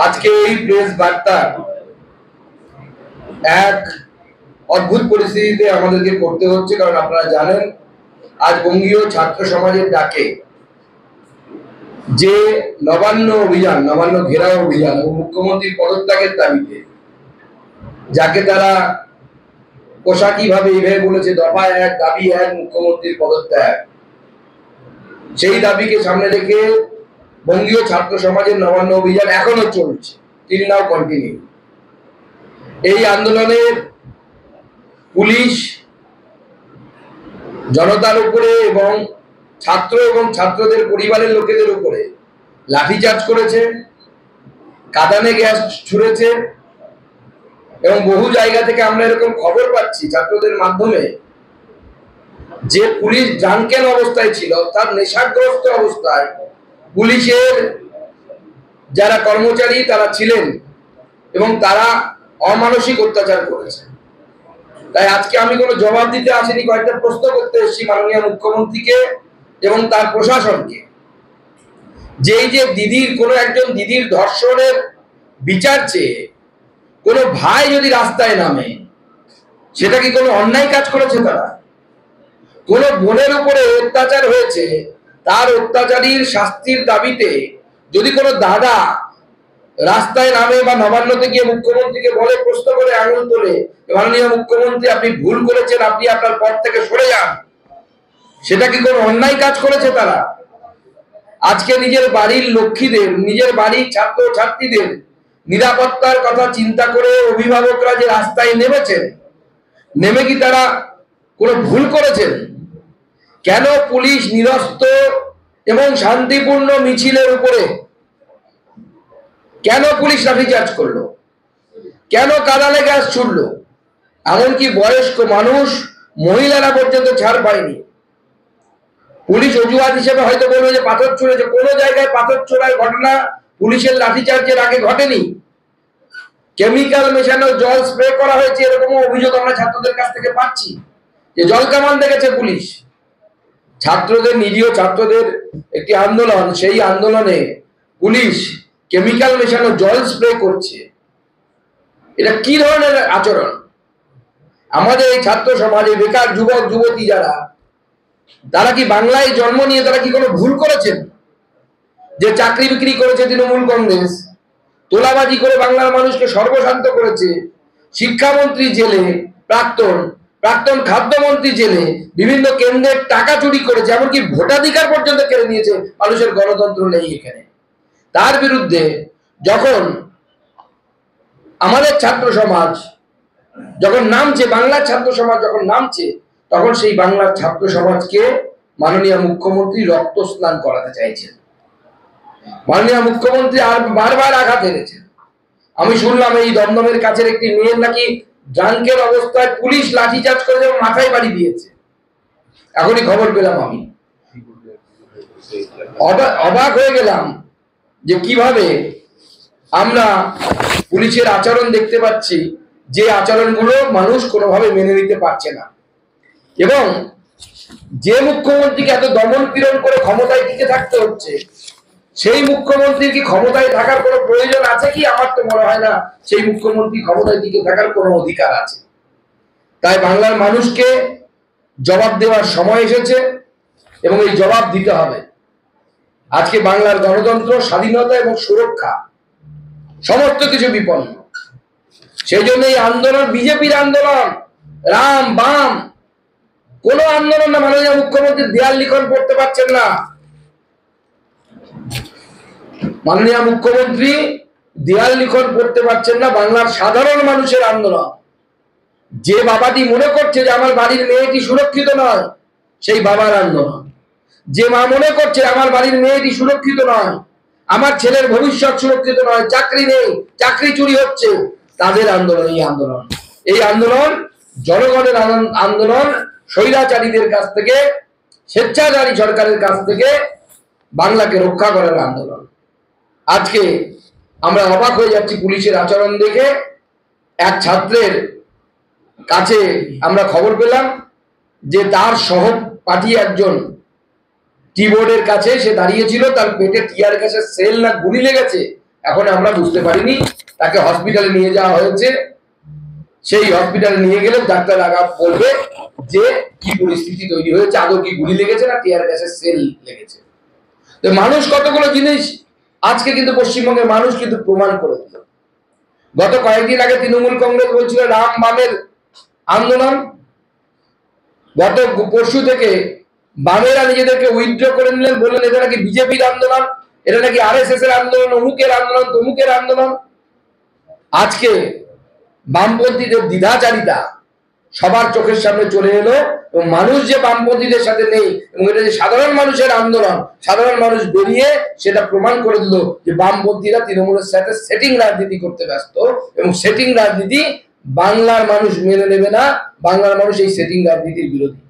আজকে এই প্রেস বার্তা এক অদ্ভুত পরিস্থিতিতে আমাদেরকে করতে হচ্ছে, কারণ আপনারা জানেন আজ বঙ্গীয় ছাত্র সমাজের ডাকে যে নবান্ন অভিযান, নবান্ন ঘেরাও অভিযান এবং মুখ্যমন্ত্রীর পদত্যাগের দাবিতে, যাকে তারা পোশাকিভাবে এইভাবে বলেছে দফা এক, দাবি এক, মুখ্যমন্ত্রীর পদত্যাগ, সেই দাবিকে সামনে রেখে বঙ্গীয় ছাত্র সমাজের নবান্ন অভিযান এখনো চলছে, টিল নাও কন্টিনিউ। এই আন্দোলনের পুলিশ জনতার উপরে এবং ছাত্র এবং ছাত্রদের পরিবারের লোকেদের উপরে লাঠিচার্জ করেছে, কাঁদানে গ্যাস ছুড়েছে এবং বহু জায়গা থেকে আমরা এরকম খবর পাচ্ছি ছাত্রদের মাধ্যমে যে পুলিশ ড্রাঙ্কেন অবস্থায় ছিল, অর্থাৎ নেশাগ্রস্ত অবস্থায় পুলিশের যারা কর্মচারী তারা ছিলেন এবং তারা অমানসিক অত্যাচার করেছে। তাই আজকে আমি কোনো জবাব দিতে আসিনি, কয়েকটা প্রশ্ন করতে এসেছি মাননীয় মুখ্যমন্ত্রীকে এবং তার প্রশাসনকে, যে এই যে দিদির কোনো একজন দিদির ধর্ষণের বিচার চেয়ে কোনো ভাই যদি রাস্তায় নামে, সেটা কি কোনো অন্যায় কাজ করেছে? তারা কোনো বোনের উপরে অত্যাচার হয়েছে, তার অত্যাচারীর শাস্তির দাবিতে যদি কোনো দাদা রাস্তায় নামে বা নবান্নতে গিয়ে মুখ্যমন্ত্রীকে বলে, প্রশ্ন করে, আঙুল তোলে, মাননীয় মুখ্যমন্ত্রী আপনি ভুল করেছেন, আপনি আপনার পদ থেকে সরে যান, সেটা কি কোনো অন্যায় কাজ করেছে? তারা আজকে নিজের বাড়ির লক্ষ্মীদের, নিজের বাড়ির ছাত্র ছাত্রীদের নিরাপত্তার কথা চিন্তা করে অভিভাবকরা যে রাস্তায় নেমেছেন, নেমে কি তারা কোনো ভুল করেছেন? কেন পুলিশ নিরস্ত্র এবং শান্তিপূর্ণ মিছিলের উপরে কেন পুলিশ লাঠিচার্জ করলো? কেন কাঁদানে গ্যাস ছুড়লো? এমনকি বয়স্ক মানুষ, মহিলারা পর্যন্ত ছাড় পায়নি। পুলিশ অজুহাত হিসেবে হয়তো বলবে যে পাথর ছুঁড়েছে, কোনো জায়গায় পাথর ছোড়ার ঘটনা পুলিশের লাঠিচার্জের আগে ঘটেনি। কেমিক্যাল মেশানো জল স্প্রে করা হয়েছে, এরকম অভিযোগ আমরা ছাত্রদের কাছ থেকে পাচ্ছি, যে জল কামান দেখেছে পুলিশ। ছাত্রদের, নিরীহ ছাত্রদের একটি আন্দোলন, সেই আন্দোলনে পুলিশ কেমিক্যাল মেশানো জল স্প্রে করছে। এটা কি ধরনের আচরণ? আমাদের এই ছাত্র সমাজে বেকার যুবক যুবতী যারা, তারা কি বাংলায় জন্ম নিয়ে তারা কি কোনো ভুল করেছেন? যে চাকরি বিক্রি করেছে তৃণমূল কংগ্রেস, তোলাবাজি করে বাংলার মানুষকে সর্বশান্ত করেছে, শিক্ষামন্ত্রী জেলে, প্রাক্তন খাদ্যমন্ত্রী জেলে, বিভিন্ন কেন্দ্রের টাকা চুরি করেছে, এমনকি ভোটাধিকার পর্যন্ত কেড়ে নিয়েছে, মানুষের গণতন্ত্র নেই এখানে। তার বিরুদ্ধে যখন আমাদের ছাত্র সমাজ যখন নামছে, বাংলার ছাত্র সমাজ যখন নামছে, তখন সেই বাংলার ছাত্র সমাজকে মাননীয় মুখ্যমন্ত্রী রক্ত স্নান করাতে চাইছেন। মাননীয় মুখ্যমন্ত্রী আর বারবার আঘাত এনেছেন। আমি শুনলাম এই দমদমের কাছের একটি মেয়ের নাকি ড্রাঙ্কের অবস্থায় পুলিশ লাঠিচার্জ করে এবং মাথায় বাড়ি দিয়েছে। এখনই খবর পেলাম, আমি অবাক হয়ে গেলাম যে কিভাবে আমরা পুলিশের আচরণ দেখতে পাচ্ছি, যে আচরণগুলো মানুষ কোনোভাবে মেনে নিতে পারছে না। এবং যে মুখ্যমন্ত্রীকে এত দমন পীড়ন করে ক্ষমতায় টিকে থাকতে হচ্ছে, সেই মুখ্যমন্ত্রীর কি ক্ষমতায় থাকার কোনো প্রয়োজন আছে কি? আমার তো মনে হয় না সেই মুখ্যমন্ত্রী ক্ষমতায় টিকে থাকার কোনো অধিকার আছে। তাই বাংলার মানুষকে জবাব দেওয়ার সময় এসেছে এবং এই জবাব দিতে হবে। আজকে বাংলার গণতন্ত্র, স্বাধীনতা এবং সুরক্ষা সমস্ত কিছু বিপন্ন। সেই জন্য এই আন্দোলন বিজেপির আন্দোলন, রাম বাম কোন আন্দোলন না। মাননীয় মুখ্যমন্ত্রী দেয়াল লিখন করতে পারছেন না। মাননীয় মুখ্যমন্ত্রী দেয়াল লিখন করতে পারছেন না। বাংলার সাধারণ মানুষের আন্দোলন। যে বাবাটি মনে করছে যে আমার বাড়ির মেয়েটি সুরক্ষিত নয়, সেই বাবার আন্দোলন। যে মা মনে করছে আমার বাড়ির মেয়েটি সুরক্ষিত নয়, আমার ছেলের ভবিষ্যৎ সুরক্ষিত নয়, চাকরি নেই, চাকরি চুরি হচ্ছে, তাদের আন্দোলন এই আন্দোলন। এই আন্দোলন জনগণের আন্দোলন, স্বৈরাচারীদের কাছ থেকে, স্বেচ্ছাচারী সরকারের কাছ থেকে বাংলাকে রক্ষা করার আন্দোলন। আজকে আমরা অবাক হয়ে যাচ্ছি পুলিশের আচরণ দেখে। এক ছাত্রের কাছে আমরা খবর পেলাম যে তার সহপাঠী একজন টিবোর্ডের কাছে সে দাঁড়িয়েছিল, তার পেটে টিয়ার গ্যাসের সেল না গুলি লেগেছে এখন আমরা বুঝতে পারিনি। তাকে হসপিটালে নিয়ে যাওয়া হয়েছে, সেই হসপিটালে নিয়ে গেলে ডাক্তার আগা বলবে যে কি পরিস্থিতি তৈরি হয়েছে, আদৌ কি গুলি লেগেছে না টিয়ার গ্যাসের সেল লেগেছে। তো মানুষ কতগুলো জিনিস আজকে কিন্তু পশ্চিমবঙ্গের মানুষ কিন্তু প্রমাণ করে দিল। গত কয়েকদিন আগে তৃণমূল কংগ্রেস বলছিল রাম বামের আন্দোলন, গত পরশু থেকে বামেরা নিজেদেরকে উইথড্র করে নিলেন, বললেন এটা নাকি বিজেপির আন্দোলন, এটা নাকি আরএসএস এর আন্দোলন, অমুকের আন্দোলন, তমুকের আন্দোলন। আজকে বামপন্থীদের দ্বিধাচারিতা সবার চোখের সামনে চলে এলো এবং মানুষ যে বামপন্থীদের সাথে নেই এবং এটা যে সাধারণ মানুষের আন্দোলন, সাধারণ মানুষ বেরিয়ে সেটা প্রমাণ করে দিল যে বামপন্থীরা তৃণমূলের সাথে সেটিং রাজনীতি করতে ব্যস্ত এবং সেটিং রাজনীতি বাংলার মানুষ মেনে নেবে না, বাংলার মানুষ এই সেটিং রাজনীতির বিরোধী।